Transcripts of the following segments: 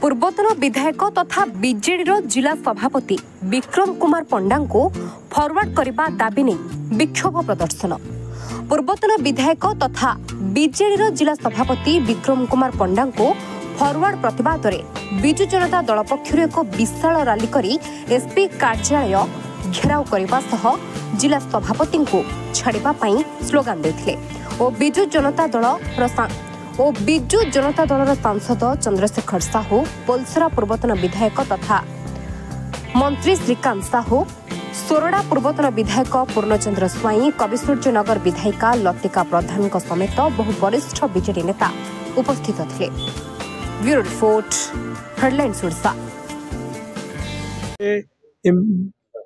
पूर्वतन विधायक तथा बीजेडी जिला सभापति विक्रम कुमार पंडा को फॉरवर्ड करने दाबी नहीं विक्षोभ प्रदर्शन। पूर्वतन विधायक तथा बीजेडी जिला सभापति विक्रम कुमार पंडा को फॉरवर्ड प्रतिवाद में विजु जनता दल पक्षर एक विशाल रैली करी एसपी कार्यालय घेराव करने सह जिला सभापति को छाड़ापी स्लोगान देते और विजु जनता दल सांसद चंद्रशेखर साहू पोलसरा पूर्वतन विधायक तथा मंत्री श्रीकांत साहू सोरडा पूर्वतन विधायक पूर्णचंद्र स्वाई कविसूर्यनगर विधायिका लतिका प्रधान समेत बहु वरिष्ठ बीजेडी नेता उपस्थित थे। Bureau report headlines Odisha.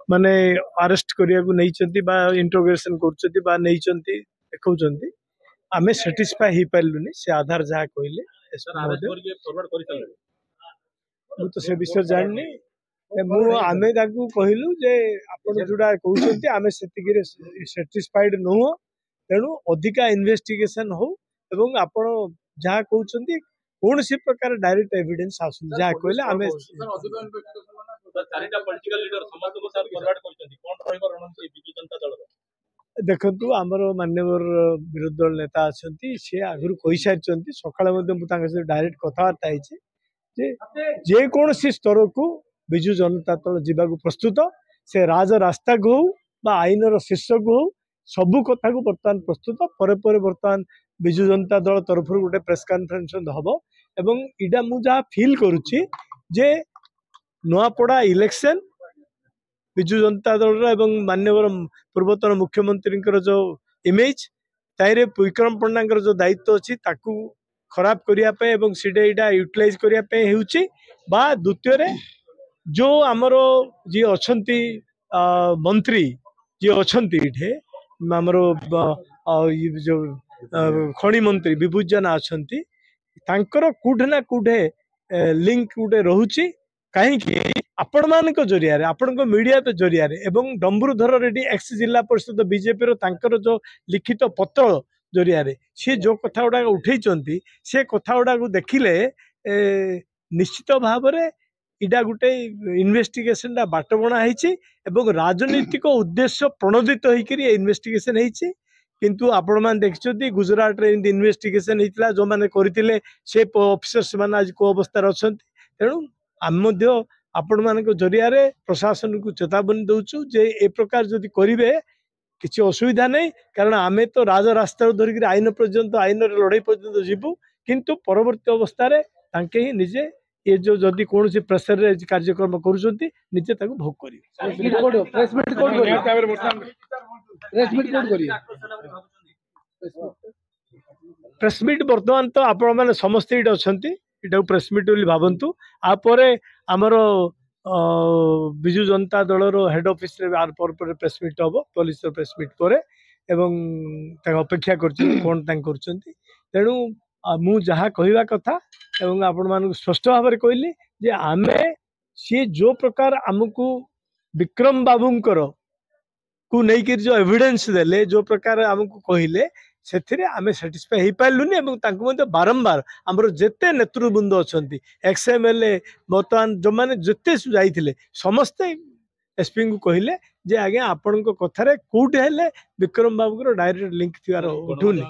माने अरेस्ट करिया को नहीं बा इंट्रोगेशन करछथि बा नहीं देखौछथि आमे सैटिस्फाई ही पालुनी से आधार जहाँ कहले तो से विषय जाननी आमे ताकू कहलु जे आपण जोड़ा कहउछथि आमे सेतिकिरे सैटिस्फाइड नहो तेणु अधिका इन्वेस्टिगेशन हो एवं आपण जहाँ कहउछथि कौन सी प्रकार डायरेक्ट एविडेंस आसु जहाँ कहले आमे चारिटा पॉलिटिकल लीडर समस्त को साथ फॉरवर्ड करछथि कोन रहइबो रणनीति बिजु जनता दल देखु आमर मान्यवर विरोधी दल नेता अच्छा सी आगु कही सारी सका डायरेक्ट कथबार्ता जे कौन स्तर को विजु जनता दल जावाक प्रस्तुत से राज रास्ता को हो आईन शीर्ष को हो सबू कथा को बर्तमान प्रस्तुत पर बर्तमान विजु जनता दल तरफ गोटे प्रेस कॉन्फ्रेंस हम एवं इटा मुझा फील करुच्ची जे नुआपड़ा इलेक्शन विजु जनता दल एवं मान्यवर पूर्वतन मुख्यमंत्री जो इमेज ताइरे विक्रम पंडा जो दायित्व अच्छी ताकू खराब करने सीटे यहाँ यूटिलाइज करने बा द्वितीय जो आमर जी अच्छा मंत्री जी अच्छा ये आमर जो खनि मंत्री विभूत जेना अच्छा कौटे ना कौटे लिंक गोटे रोचे कहीं आपण मान जरिया आपण मीडिया जरिया एवं डम्बुरुधर रेड्डी एक्स जिला परिषद बीजेपी रो जो लिखित पत्र जरिया सी जो कथा गुड़ा उठे से कथा गुड़ा देखिले निश्चित भाव में इटा गोटे इन्वेस्टिगेशन बाट बणा एवं राजनीतिक उद्देश्य प्रणोदित होकर इन्वेस्टिगेशन किंतु आपण मान देखिए गुजरात रे इन्वेस्टिगेशन होता जो मैंने करते से ऑफिसर्स मान आज को अवस्था अच्छा तेणु आम आपण मान जरिया प्रशासन को चेतावनी दौचु जे ए प्रकार जदि करेंगे किसी असुविधा नहीं कारण आमे तो राज रास्ता धरिक आईन पर्यंत आईन लड़ाई पर्यंत जीवु किंतु परवर्ती अवस्था ही निजे ये जो जदि कौन सी प्रेसर कार्यक्रम करुँचे भोग प्रेसमिट बर्तमान तो आपण मैंने समस्ते ये अच्छा इटा प्रेसमिट भावतु आपर आमर विजु जनता दल हेड ऑफिस पर प्रेसमिट हम पुलिस प्रेसमिट पर अपेक्षा कर तेणु मु जहाँ कहवा कथा एवं आपण मान स्पष्ट भाव में कहली जे आमे सी जो प्रकार आमको विक्रम बाबूंकर को लेकर जो एविडेंस देले जो प्रकार आमको कहले से आमे सैटिस्फाई हो पार्लुनि बारंबार आमर जेते नेतृवृंद अच्छा एक्सएमएलए बर्तमान जो मैंने जिते जाइए समस्ते एसपी को कहले जे आज्ञा आपण कथार कौटे हेले विक्रम बाबू डायरेक्ट लिंक थी उठूनी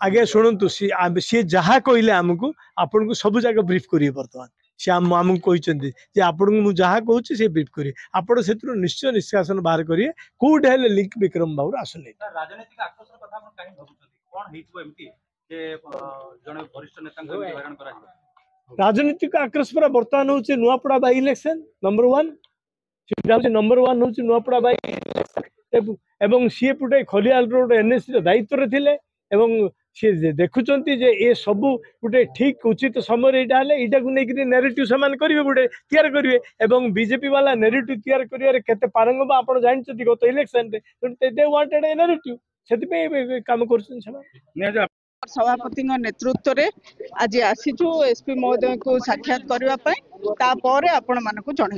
आज्ञा शुणु सी जहाँ कहले आमको आपन को सब जगह ब्रीफ करिए बर्तमान सी आमको कहते आपन को जहाँ कहूँ सी ब्रीफ करिए आपड़ से निश्चय निष्कासन बाहर करिए कौटे हेले लिंक विक्रम बाबू आसुनी राजनीतिक आक्रोश पर बर्तमान हूँ Nuapada by election number 1 number 1 हूँ नुआपड़ा बाई इलेक्शन सी पुटे खलियाल रोड एनएससी दायित्व थे सी देखुं ये सब गोटे ठीक उचित समय यहाँ को लेकिन नेरेटिव से करेंगे गोटे तैयार करेंगे बीजेपी वाला नेरेटिव तैयार करेंगे केते पारंगम आप जानते गत election they wanted A narrative ସେଥିପାଇଁ କାମ କରୁଛନ୍ତି ସେମାନେ। सभापति नेतृत्व रे आज आसीचु एसपी महोदय को साक्षात करने तापर आपण मानक जन।